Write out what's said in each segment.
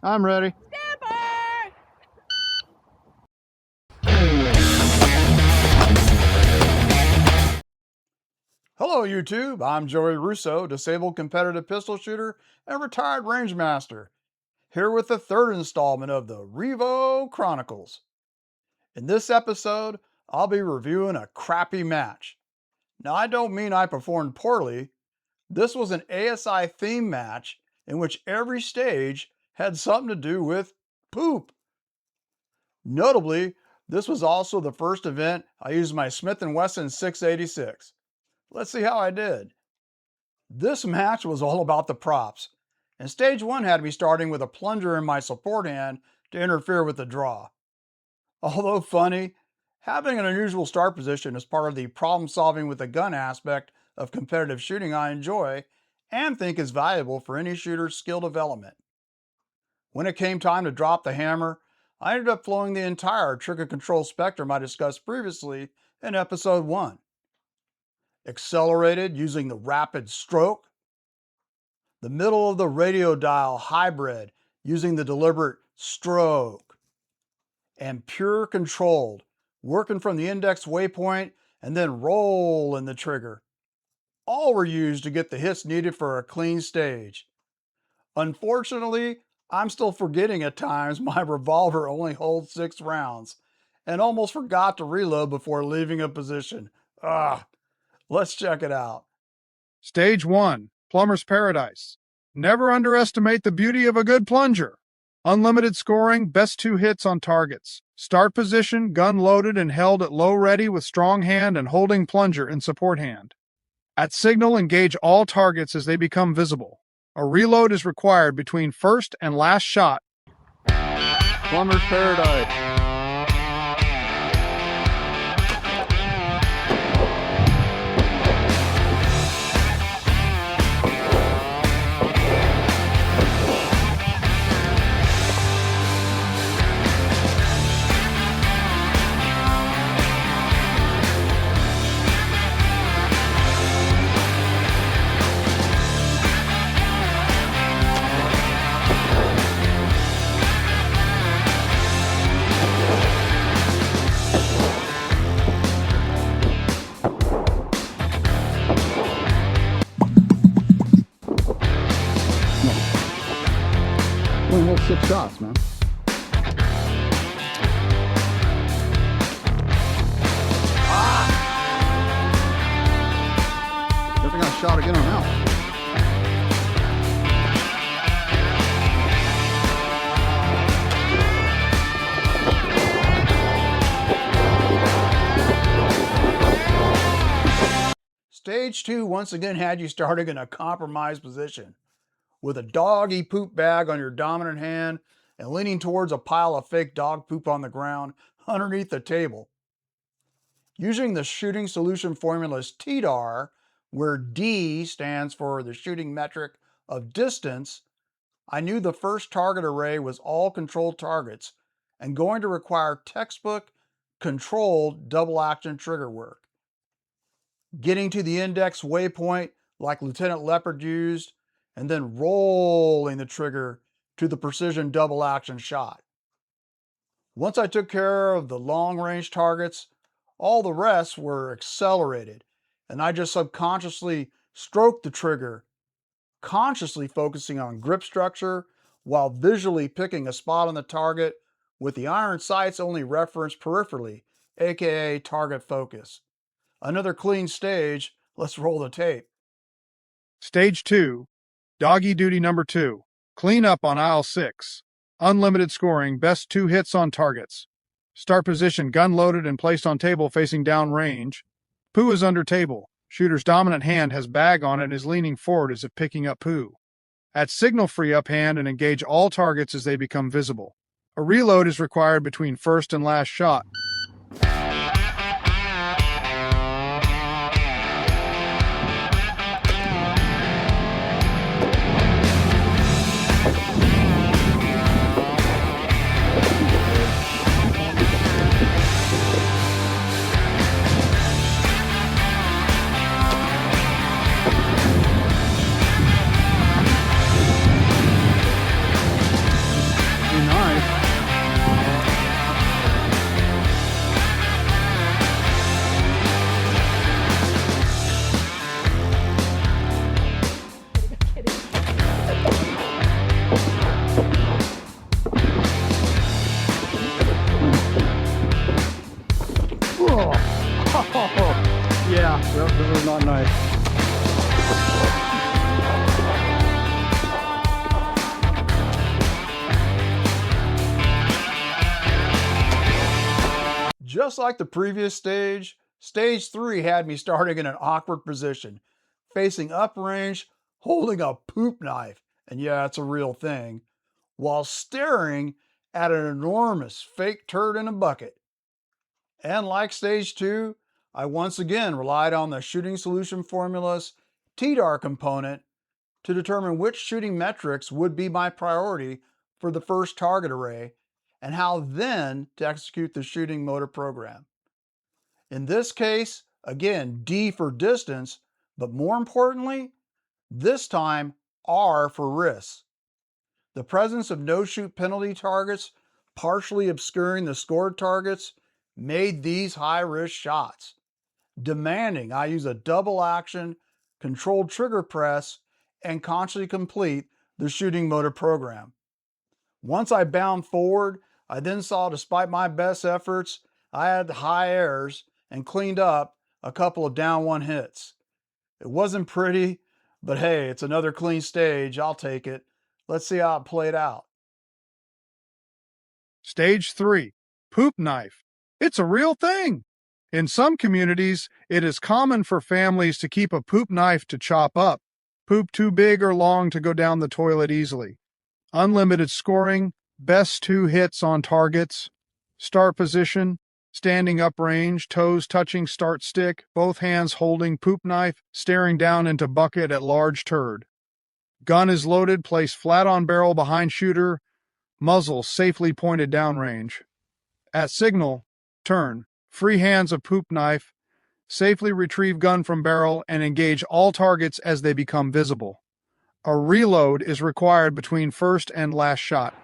I'm ready. Stand by! Hello, YouTube. I'm Joey Russo, disabled competitive pistol shooter and retired rangemaster, here with the third installment of the REVO Chronicles. In this episode, I'll be reviewing a crappy match. Now, I don't mean I performed poorly. This was an ASI theme match in which every stage had something to do with poop. Notably, this was also the first event I used my Smith Wesson 686. Let's see how I did. This match was all about the props, and stage 1 had me starting with a plunger in my support hand to interfere with the draw. Although funny, having an unusual start position is part of the problem solving with a gun aspect of competitive shooting I enjoy and think is valuable for any shooter's skill development. When it came time to drop the hammer, I ended up flowing the entire trigger control spectrum I discussed previously in episode 1. Accelerated using the rapid stroke, the middle of the radio dial hybrid using the deliberate stroke, and pure controlled, working from the index waypoint and then rolling the trigger. All were used to get the hits needed for a clean stage. Unfortunately, I'm still forgetting at times my revolver only holds 6 rounds and almost forgot to reload before leaving a position. Let's check it out. Stage 1, Plumber's Paradise. Never underestimate the beauty of a good plunger. Unlimited scoring, best 2 hits on targets. Start position, gun loaded and held at low ready with strong hand and holding plunger in support hand. At signal, engage all targets as they become visible. A reload is required between first and last shot. Plumber's Paradise. Only hold 6 shots, man. Guess I got shot again on that one. Stage 2 once again had you starting in a compromised position, with a doggy poop bag on your dominant hand and leaning towards a pile of fake dog poop on the ground underneath the table. Using the shooting solution formula's T.D.A.R, where D stands for the shooting metric of distance, I knew the first target array was all controlled targets and going to require textbook controlled double action trigger work. Getting to the index waypoint like Lieutenant Leopard used, and then rolling the trigger to the precision double action shot. Once I took care of the long range targets, all the rest were accelerated, and I just subconsciously stroked the trigger, consciously focusing on grip structure while visually picking a spot on the target with the iron sights only referenced peripherally, aka target focus. Another clean stage. Let's roll the tape. Stage 2, Doggy Duty number 2. Clean up on aisle 6. Unlimited scoring, best 2 hits on targets. Start position, gun loaded and placed on table facing down range. Poo is under table. Shooter's dominant hand has bag on it and is leaning forward as if picking up poo. At signal, free up hand and engage all targets as they become visible. A reload is required between first and last shot. Oh, yeah, this is not nice. Just like the previous stage, stage 3 had me starting in an awkward position, facing uprange, holding a poop knife, and yeah, it's a real thing, while staring at an enormous fake turd in a bucket. And like stage 2, I once again relied on the shooting solution formula's T.D.A.R component to determine which shooting metrics would be my priority for the first target array, and how then to execute the shooting motor program. In this case, again, D for distance, but more importantly, this time R for risk. The presence of no-shoot penalty targets partially obscuring the scored targets made these high-risk shots, demanding I use a double action, controlled trigger press, and consciously complete the shooting motor program. Once I bound forward, I then saw, despite my best efforts, I had high errors and cleaned up a couple of down one hits. It wasn't pretty, but hey, it's another clean stage. I'll take it. Let's see how it played out. Stage 3, poop knife. It's a real thing. In some communities, it is common for families to keep a poop knife to chop up poop too big or long to go down the toilet easily. Unlimited scoring, best 2 hits on targets, start position, standing up range, toes touching start stick, both hands holding poop knife, staring down into bucket at large turd. Gun is loaded, placed flat on barrel behind shooter, muzzle safely pointed downrange. At signal, turn, free hands of poop knife, safely retrieve gun from barrel and engage all targets as they become visible. A reload is required between first and last shot.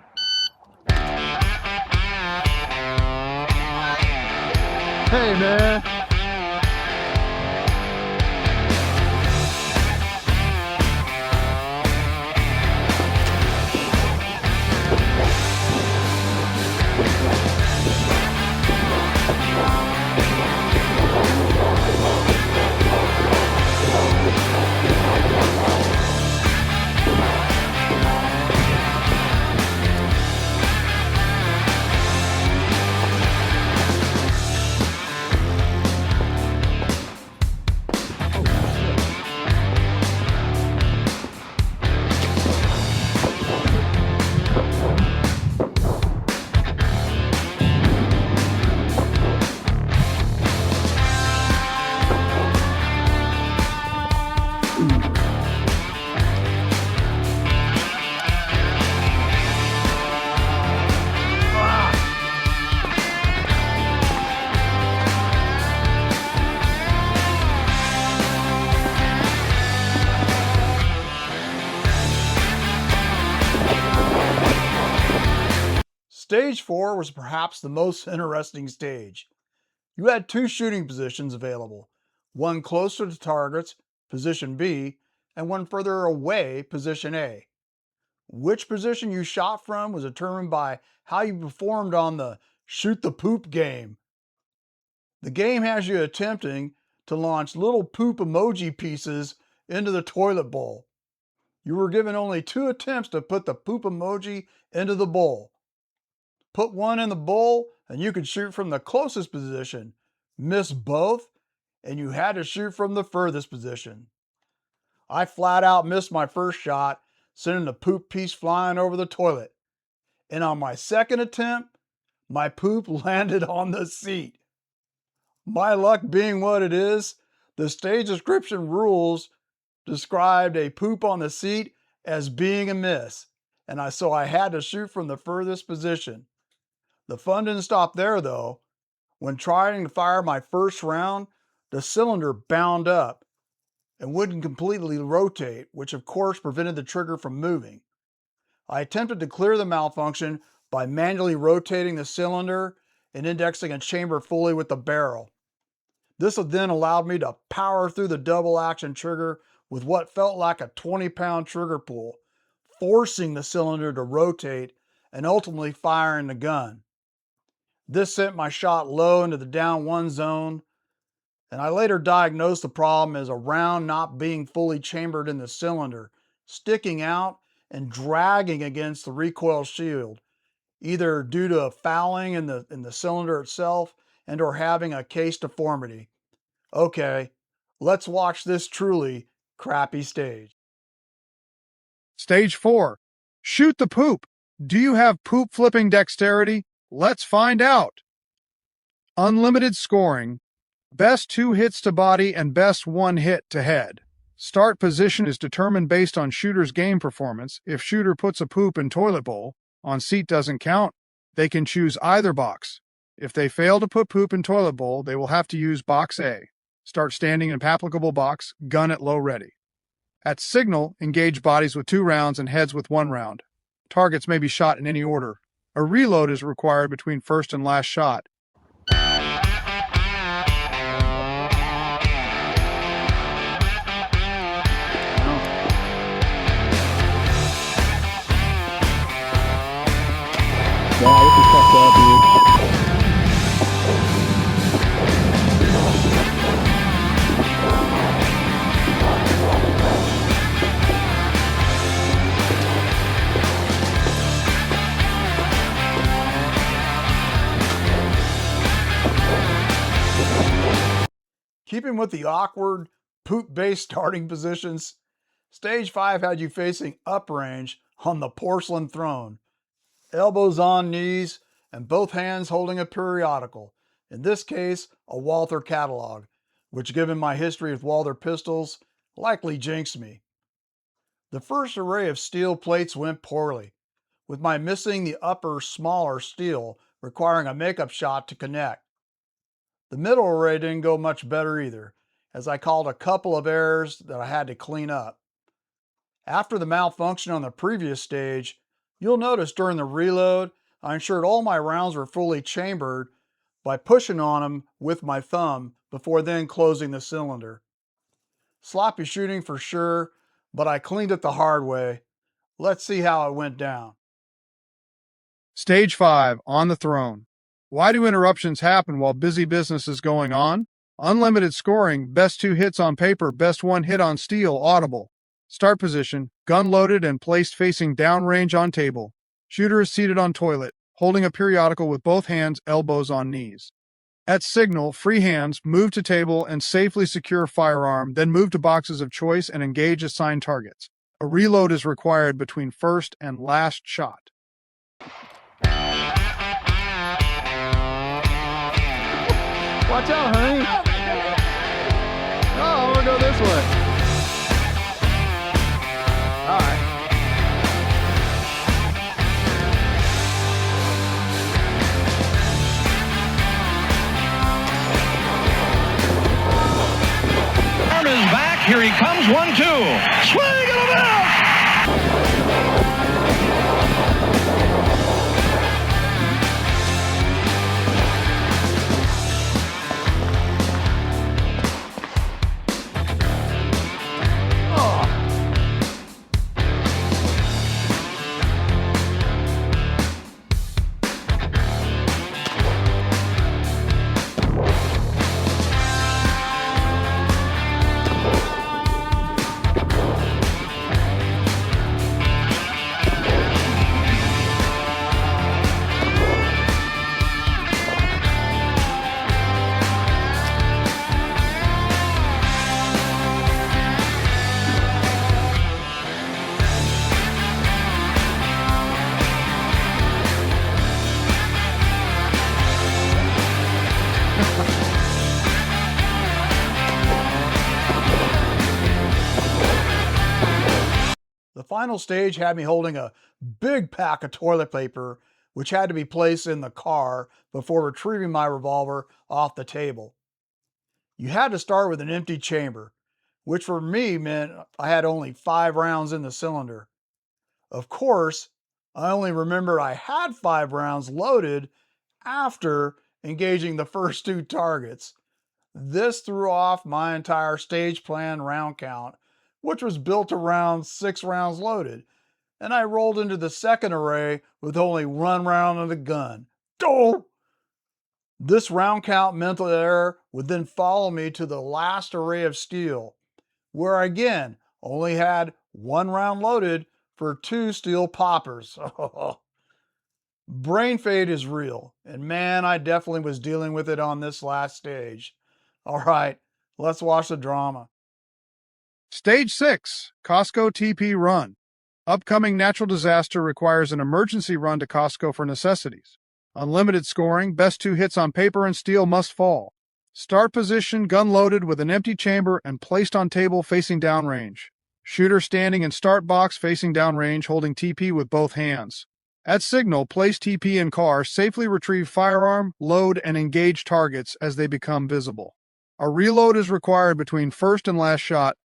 Hey, man. Stage 4 was perhaps the most interesting stage. You had 2 shooting positions available, one closer to targets, position B, and one further away, position A. Which position you shot from was determined by how you performed on the shoot the poop game. The game has you attempting to launch little poop emoji pieces into the toilet bowl. You were given only 2 attempts to put the poop emoji into the bowl. Put one in the bowl and you could shoot from the closest position. Miss both, and you had to shoot from the furthest position. I flat out missed my first shot, sending the poop piece flying over the toilet. And on my second attempt, my poop landed on the seat. My luck being what it is, the stage description rules described a poop on the seat as being a miss, and so I had to shoot from the furthest position. The fun didn't stop there though. When trying to fire my first round, the cylinder bound up and wouldn't completely rotate, which of course prevented the trigger from moving. I attempted to clear the malfunction by manually rotating the cylinder and indexing a chamber fully with the barrel. This then allowed me to power through the double action trigger with what felt like a 20-pound trigger pull, forcing the cylinder to rotate and ultimately firing the gun. This sent my shot low into the down one zone, And I later diagnosed the problem as a round not being fully chambered in the cylinder, sticking out and dragging against the recoil shield, either due to a fouling in the cylinder itself and or having a case deformity. Okay, let's watch this truly crappy stage. Stage 4. Shoot the poop. Do you have poop flipping dexterity? Let's find out. Unlimited scoring. Best 2 hits to body and best 1 hit to head. Start position is determined based on shooter's game performance. If shooter puts a poop in toilet bowl, on seat doesn't count, they can choose either box. If they fail to put poop in toilet bowl, they will have to use box A. Start standing in applicable box, gun at low ready. At signal, engage bodies with 2 rounds and heads with 1 round. Targets may be shot in any order. A reload is required between first and last shot. Yeah, this is fucked up, dude. Keeping with the awkward poop-based starting positions, Stage 5 had you facing uprange on the porcelain throne, elbows on knees, and both hands holding a periodical, in this case, a Walther catalog, which given my history with Walther pistols, likely jinxed me. The first array of steel plates went poorly, with my missing the upper smaller steel requiring a makeup shot to connect. The middle array didn't go much better either, as I called a couple of errors that I had to clean up. After the malfunction on the previous stage, you'll notice during the reload, I ensured all my rounds were fully chambered by pushing on them with my thumb before then closing the cylinder. Sloppy shooting for sure, but I cleaned it the hard way. Let's see how it went down. Stage 5, on the throne. Why do interruptions happen while busy business is going on? Unlimited scoring, best 2 hits on paper, best 1 hit on steel, audible. Start position, gun loaded and placed facing downrange on table. Shooter is seated on toilet, holding a periodical with both hands, elbows on knees. At signal, free hands, move to table and safely secure firearm, then move to boxes of choice and engage assigned targets. A reload is required between first and last shot. Watch out, honey. Oh, I'm gonna go this way. All right. Arm is back. Here he comes. 1-2. Swing and a miss. The final stage had me holding a big pack of toilet paper, which had to be placed in the car before retrieving my revolver off the table. You had to start with an empty chamber, which for me meant I had only 5 rounds in the cylinder. Of course, I only remember I had 5 rounds loaded after engaging the first 2 targets. This threw off my entire stage plan round count, which was built around 6 rounds loaded, and I rolled into the second array with only 1 round of the gun. Oh! This round count mental error would then follow me to the last array of steel, where I again only had 1 round loaded for 2 steel poppers. Brain fade is real, and man, I definitely was dealing with it on this last stage. All right, let's watch the drama. Stage 6, Costco TP Run. Upcoming natural disaster requires an emergency run to Costco for necessities. Unlimited scoring, best 2 hits on paper and steel must fall. Start position, gun loaded with an empty chamber and placed on table facing downrange. Shooter standing in start box facing downrange, holding TP with both hands. At signal, place TP in car, safely retrieve firearm, load, and engage targets as they become visible. A reload is required between first and last shot.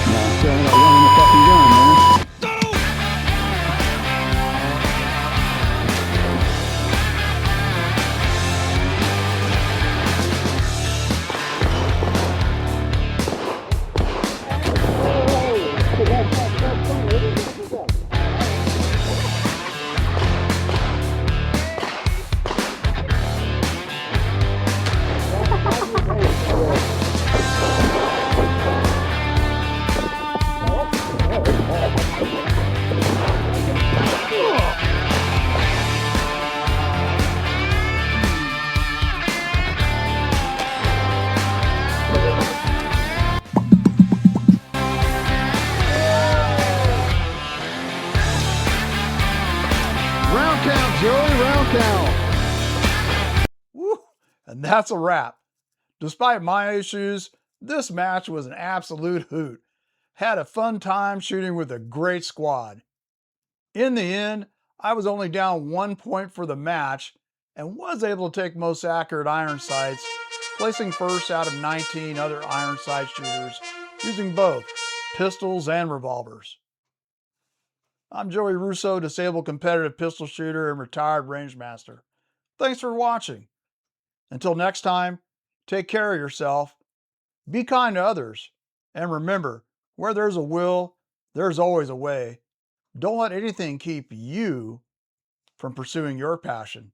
Nah, still ain't got one in the fucking gun, man. Round count, Joey, round count. Woo! And that's a wrap. Despite my issues, this match was an absolute hoot. Had a fun time shooting with a great squad. In the end, I was only down 1 point for the match and was able to take most accurate iron sights, placing first out of 19 other iron sight shooters using both pistols and revolvers. I'm Joey Russo, disabled competitive pistol shooter and retired rangemaster. Thanks for watching. Until next time, take care of yourself, be kind to others, and remember, where there's a will, there's always a way. Don't let anything keep you from pursuing your passion.